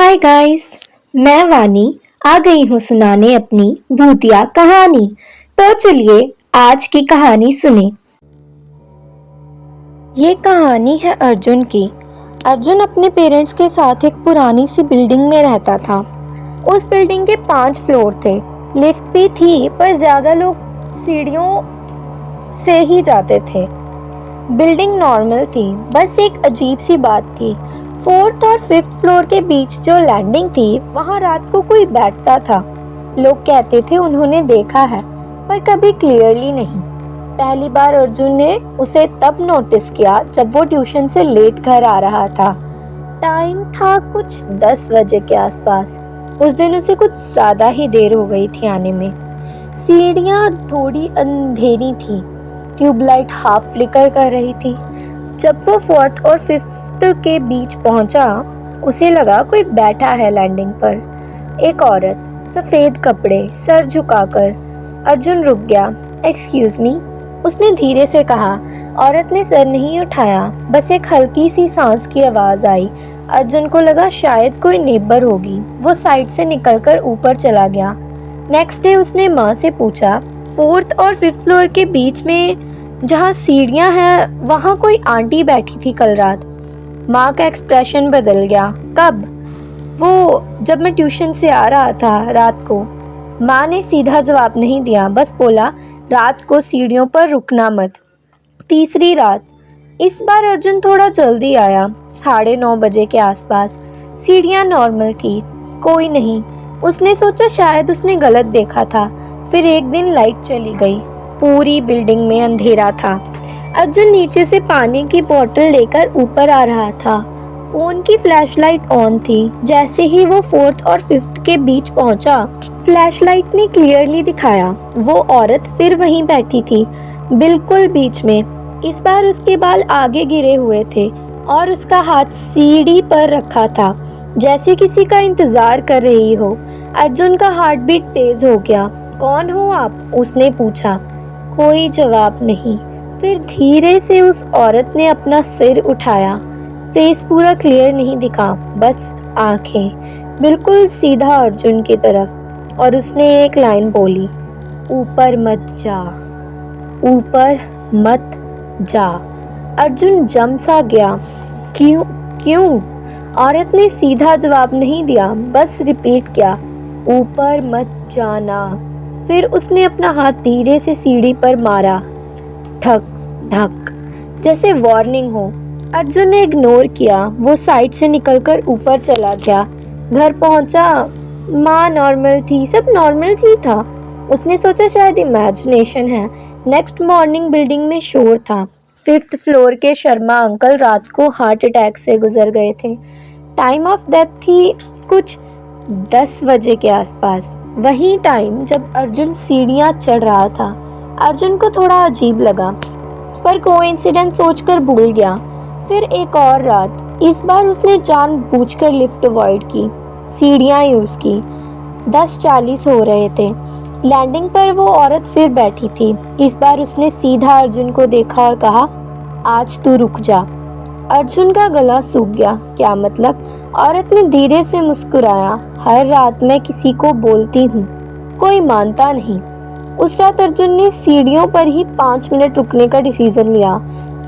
Hi guys. मैं वानी आ गई हूँ सुनाने अपनी भूतिया कहानी। तो चलिए आज की कहानी सुने। ये कहानी है अर्जुन की। अर्जुन अपने पेरेंट्स के साथ एक पुरानी सी बिल्डिंग में रहता था। उस बिल्डिंग के 5 फ्लोर थे। लिफ्ट भी थी पर ज्यादा लोग सीढ़ियों से ही जाते थे। बिल्डिंग नॉर्मल थी, बस एक अजीब सी बात थी। 4th और 5th फ्लोर के बीच जो लैंडिंग थी वहां रात को कोई बैठता था। लोग कहते थे उन्होंने देखा है, पर कभी क्लियरली नहीं। पहली बार अर्जुन ने उसे तब नोटिस किया जब वो ट्यूशन से लेट घर आ रहा था। टाइम था कुछ 10 बजे के आसपास। उस दिन उसे कुछ ज्यादा ही देर हो गई थी आने में। सीढ़ियां थोड़ी अंधेरी थी, ट्यूबलाइट हाफ फ्लिकर कर रही थी। जब वो 4th और 5th के बीच पहुंचा, उसे लगा कोई बैठा है लैंडिंग पर। एक औरत, सफेद कपड़े, सर झुकाकर। अर्जुन रुक गया। एक्सक्यूज मी, उसने धीरे से कहा। औरत ने सर नहीं उठाया, बस एक हल्की सी सांस की आवाज आई। अर्जुन को लगा शायद कोई नेबर होगी। वो साइड से निकलकर ऊपर चला गया। नेक्स्ट डे उसने माँ से पूछा, 4th और 5th फ्लोर के बीच में जहाँ सीढ़ियाँ हैं वहाँ कोई आंटी बैठी थी कल रात। माँ का एक्सप्रेशन बदल गया। कब? वो जब मैं ट्यूशन से आ रहा था रात को। माँ ने सीधा जवाब नहीं दिया, बस बोला रात को सीढ़ियों पर रुकना मत। तीसरी रात। इस बार अर्जुन थोड़ा जल्दी आया, 9:30 बजे के आसपास। सीढ़ियाँ नॉर्मल थी, कोई नहीं। उसने सोचा शायद उसने गलत देखा था। फिर एक दिन लाइट चली गई, पूरी बिल्डिंग में अंधेरा था। अर्जुन नीचे से पानी की बोतल लेकर ऊपर आ रहा था। फोन की फ्लैशलाइट ऑन थी। जैसे ही वो 4th और 5th के बीच पहुंचा, फ्लैशलाइट ने क्लियरली दिखाया वो औरत फिर वहीं बैठी थी, बिल्कुल बीच में। इस बार उसके बाल आगे गिरे हुए थे और उसका हाथ सीढ़ी पर रखा था, जैसे किसी का इंतजार कर रही हो। अर्जुन का हार्ट बीट तेज हो गया। कौन हो आप? उसने पूछा। कोई जवाब नहीं। फिर धीरे से उस औरत ने अपना सिर उठाया। फेस पूरा क्लियर नहीं दिखा, बस आंखें बिल्कुल सीधा अर्जुन की तरफ। और उसने एक लाइन बोली, ऊपर मत जा, ऊपर मत जा। अर्जुन जम सा गया। क्यों? क्यों? औरत ने सीधा जवाब नहीं दिया, बस रिपीट किया, ऊपर मत जाना। फिर उसने अपना हाथ धीरे से सीढ़ी पर मारा। ठक ठक, जैसे वार्निंग हो। अर्जुन ने इग्नोर किया। वो साइड से निकलकर ऊपर चला गया। घर पहुंचा। माँ नॉर्मल थी, सब नॉर्मल ही था। उसने सोचा शायद इमेजिनेशन है। नेक्स्ट मॉर्निंग बिल्डिंग में शोर था। 5th फ्लोर के शर्मा अंकल रात को हार्ट अटैक से गुजर गए थे। टाइम ऑफ डेथ थी कुछ 10 बजे के आसपास। वही टाइम जब अर्जुन सीढ़ियां चढ़ रहा था। अर्जुन को थोड़ा अजीब लगा, पर कोइंसिडेंस सोचकर भूल गया। फिर एक और रात। इस बार उसने जानबूझकर लिफ्ट अवॉइड की, सीढ़ियां यूज की। 10:40 हो रहे थे। लैंडिंग पर वो औरत फिर बैठी थी। इस बार उसने सीधा अर्जुन को देखा और कहा, आज तू रुक जा। अर्जुन का गला सूख गया। क्या मतलब? औरत ने धीरे से मुस्कुराया। हर रात मैं किसी को बोलती हूँ, कोई मानता नहीं। उस रात अर्जुन ने सीढ़ियों पर ही 5 मिनट रुकने का डिसीजन लिया,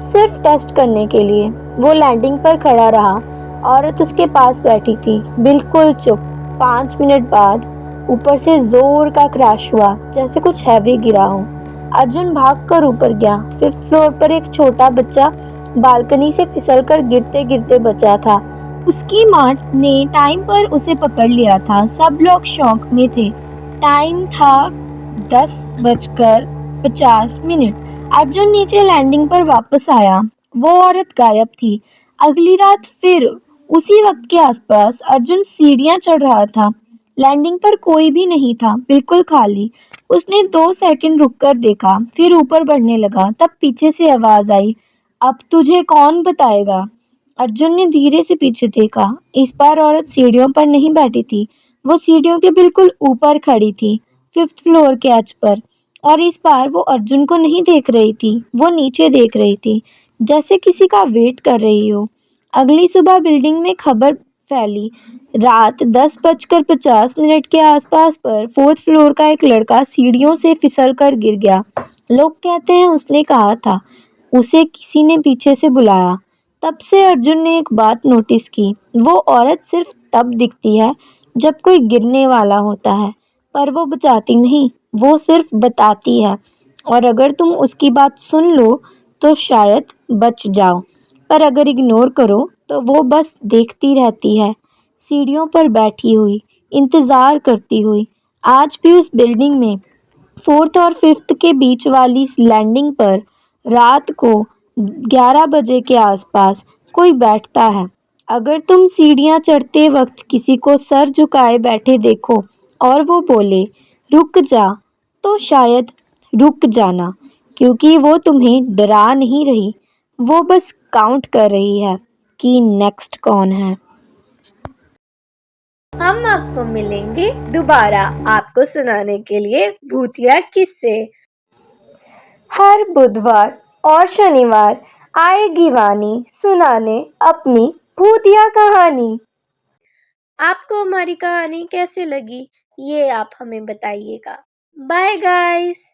सिर्फ टेस्ट करने के लिए। वो लैंडिंग पर खड़ा रहा। औरत उसके पास बैठी थी, बिल्कुल चुप। 5 मिनट बाद ऊपर से जोर का क्रैश हुआ, जैसे कुछ हैवी गिरा हो। अर्जुन भागकर ऊपर गया। 5th फ्लोर पर एक छोटा बच्चा बालकनी से फिसलकर गिरते गिरते बचा था। उसकी माँ ने टाइम पर उसे पकड़ लिया था। सब लोग शॉक में थे। टाइम था 10:50। अर्जुन नीचे लैंडिंग पर वापस आया। वो औरत गायब थी। अगली रात फिर उसी वक्त के आसपास अर्जुन सीढ़ियां चढ़ रहा था। लैंडिंग पर कोई भी नहीं था, बिल्कुल खाली। उसने 2 सेकंड रुककर देखा, फिर ऊपर बढ़ने लगा। तब पीछे से आवाज आई, अब तुझे कौन बताएगा? अर्जुन ने धीरे से पीछे देखा। इस बार औरत सीढ़ियों पर नहीं बैठी थी, वो सीढ़ियों के बिल्कुल ऊपर खड़ी थी, 5th फ्लोर के एज पर। और इस बार वो अर्जुन को नहीं देख रही थी, वो नीचे देख रही थी, जैसे किसी का वेट कर रही हो। अगली सुबह बिल्डिंग में खबर फैली। रात 10:50 के आसपास पर फोर्थ फ्लोर का एक लड़का सीढ़ियों से फिसल कर गिर गया। लोग कहते हैं उसने कहा था उसे किसी ने पीछे से बुलाया। तब से अर्जुन ने एक बात नोटिस की, वो औरत सिर्फ तब दिखती है जब कोई गिरने वाला होता है, पर वो बचाती नहीं, वो सिर्फ बताती है। और अगर तुम उसकी बात सुन लो तो शायद बच जाओ, पर अगर इग्नोर करो तो वो बस देखती रहती है, सीढ़ियों पर बैठी हुई, इंतजार करती हुई। आज भी उस बिल्डिंग में फोर्थ और फिफ्थ के बीच वाली लैंडिंग पर रात को 11 बजे के आसपास कोई बैठता है। अगर तुम सीढ़ियाँ चढ़ते वक्त किसी को सर झुकाए बैठे देखो और वो बोले रुक जा, तो शायद रुक जाना, क्योंकि वो तुम्हें डरा नहीं रही, वो बस काउंट कर रही है कि नेक्स्ट कौन है। हम आपको मिलेंगे दोबारा आपको सुनाने के लिए भूतिया किस्से। हर बुधवार और शनिवार आएगी वानी सुनाने अपनी भूतिया कहानी। आपको हमारी कहानी कैसे लगी ये आप हमें बताइएगा। Bye guys.